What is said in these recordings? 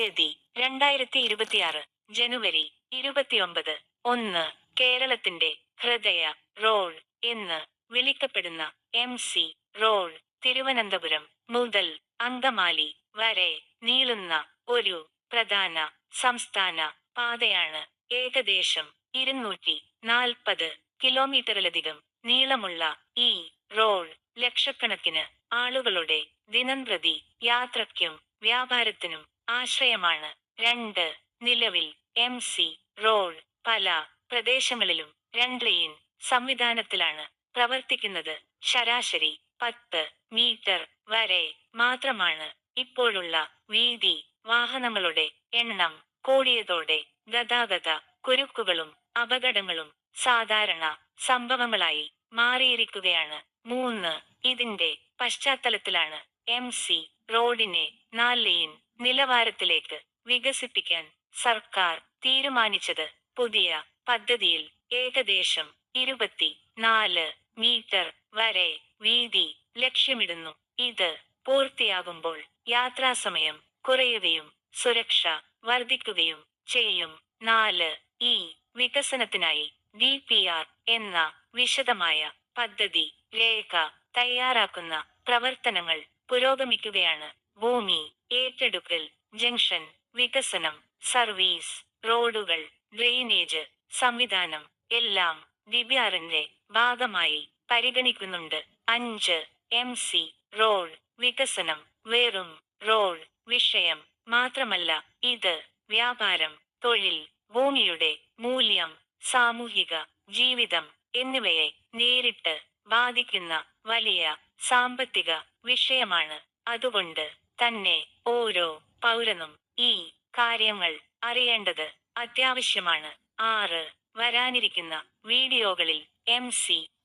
തീയതി 2026 ജനുവരി 29. 1. കേരളത്തിന്റെ ഹൃദയ റോഡ് എന്ന് വിളിക്കപ്പെടുന്ന MC റോഡ് തിരുവനന്തപുരം മുതൽ അങ്കമാലി വരെ നീളുന്ന ഒരു പ്രധാന സംസ്ഥാന പാതയാണ്. ഏകദേശം 240 കിലോമീറ്ററിലധികം നീളമുള്ള ഈ റോഡ് ലക്ഷക്കണക്കിന് ആളുകളുടെ ദിനംപ്രതി യാത്രയ്ക്കും വ്യാപാരത്തിനും ആശ്രയമാണ്. 2. നിലവിൽ MC റോഡ് പല പ്രദേശങ്ങളിലും 2 ലെയിൻ സംവിധാനത്തിലാണ് പ്രവർത്തിക്കുന്നത്. ശരാശരി 10 മീറ്റർ വരെ മാത്രമാണ് ഇപ്പോഴുള്ള വീതി. വാഹനങ്ങളുടെ എണ്ണം കൂടിയതോടെ ഗതാഗത കുരുക്കുകളും അപകടങ്ങളും സാധാരണ സംഭവങ്ങളായി മാറിയിരിക്കുകയാണ്. 3. ഇതിന്റെ പശ്ചാത്തലത്തിലാണ് MC റോഡിനെ 4 ലെയിൻ നിലവാരത്തിലേക്ക് വികസിപ്പിക്കാൻ സർക്കാർ തീരുമാനിച്ചത്. പുതിയ പദ്ധതിയിൽ ഏകദേശം 24 മീറ്റർ വരെ വീതി ലക്ഷ്യമിടുന്നു. ഇത് പൂർത്തിയാകുമ്പോൾ യാത്രാസമയം കുറയുകയും സുരക്ഷ വർദ്ധിക്കുകയും ചെയ്യും. 4. ഈ വികസനത്തിനായി DPR എന്ന വിശദമായ പദ്ധതി രേഖ തയ്യാറാക്കുന്ന പ്രവർത്തനങ്ങൾ പുരോഗമിക്കുകയാണ്. ഭൂമി ഏറ്റെടുക്കൽ, ജംഗ്ഷൻ വികസനം, സർവീസ് റോഡുകൾ, ഡ്രെയിനേജ് സംവിധാനം എല്ലാം DPRന്റെ ഭാഗമായി പരിഗണിക്കുന്നുണ്ട്. 5. MC റോഡ് വികസനം വെറും റോഡ് വിഷയം മാത്രമല്ല. ഇത് വ്യാപാരം, തൊഴിൽ, ഭൂമിയുടെ മൂല്യം, സാമൂഹിക ജീവിതം എന്നിവയെ നേരിട്ട് ബാധിക്കുന്ന വലിയ സാമ്പത്തിക വിഷയമാണ്. അതുകൊണ്ട് തന്നെ ഓരോ പൗരനും ഈ കാര്യങ്ങൾ അറിയേണ്ടത് അത്യാവശ്യമാണ്. 6. വരാനിരിക്കുന്ന വീഡിയോകളിൽ MC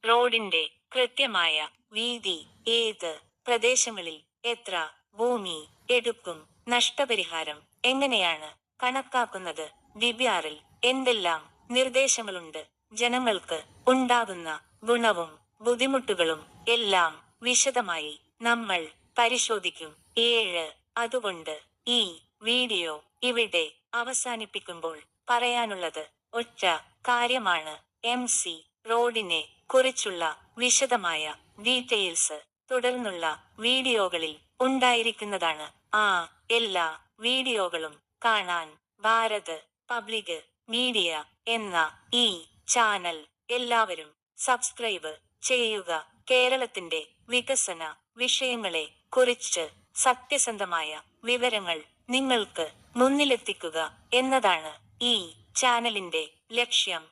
റോഡിന്റെ കൃത്യമായ വീതി, ഏത് പ്രദേശങ്ങളിൽ എത്ര ഭൂമി എടുക്കും, നഷ്ടപരിഹാരം എങ്ങനെയാണ് കണക്കാക്കുന്നത്, DPRൽ എന്തെല്ലാം നിർദ്ദേശങ്ങളുണ്ട്, ജനങ്ങൾക്ക് ഉണ്ടാകുന്ന ഗുണവും ബുദ്ധിമുട്ടുകളും എല്ലാം വിശദമായി നമ്മൾ പരിശോധിക്കും. 7. അതുകൊണ്ട് ഈ വീഡിയോ ഇവിടെ അവസാനിപ്പിക്കുമ്പോൾ പറയാനുള്ളത് ഒറ്റ കാര്യമാണ്. MC റോഡിനെ കുറിച്ചുള്ള വിശദമായ ഡീറ്റെയിൽസ് തുടർന്നുള്ള വീഡിയോകളിൽ ഉണ്ടായിരിക്കുന്നതാണ്. ആ എല്ലാ വീഡിയോകളും കാണാൻ ഭാരത് പബ്ലിക് മീഡിയ എന്ന ഈ ചാനൽ എല്ലാവരും സബ്സ്ക്രൈബ് ചെയ്യുക. കേരളത്തിന്റെ വികസന വിഷയങ്ങളെ കുറിച്ച് സത്യസന്ധമായ വിവരങ്ങൾ നിങ്ങൾക്ക് മുന്നിലെത്തിക്കുക എന്നതാണ് ഈ ചാനലിന്റെ ലക്ഷ്യം.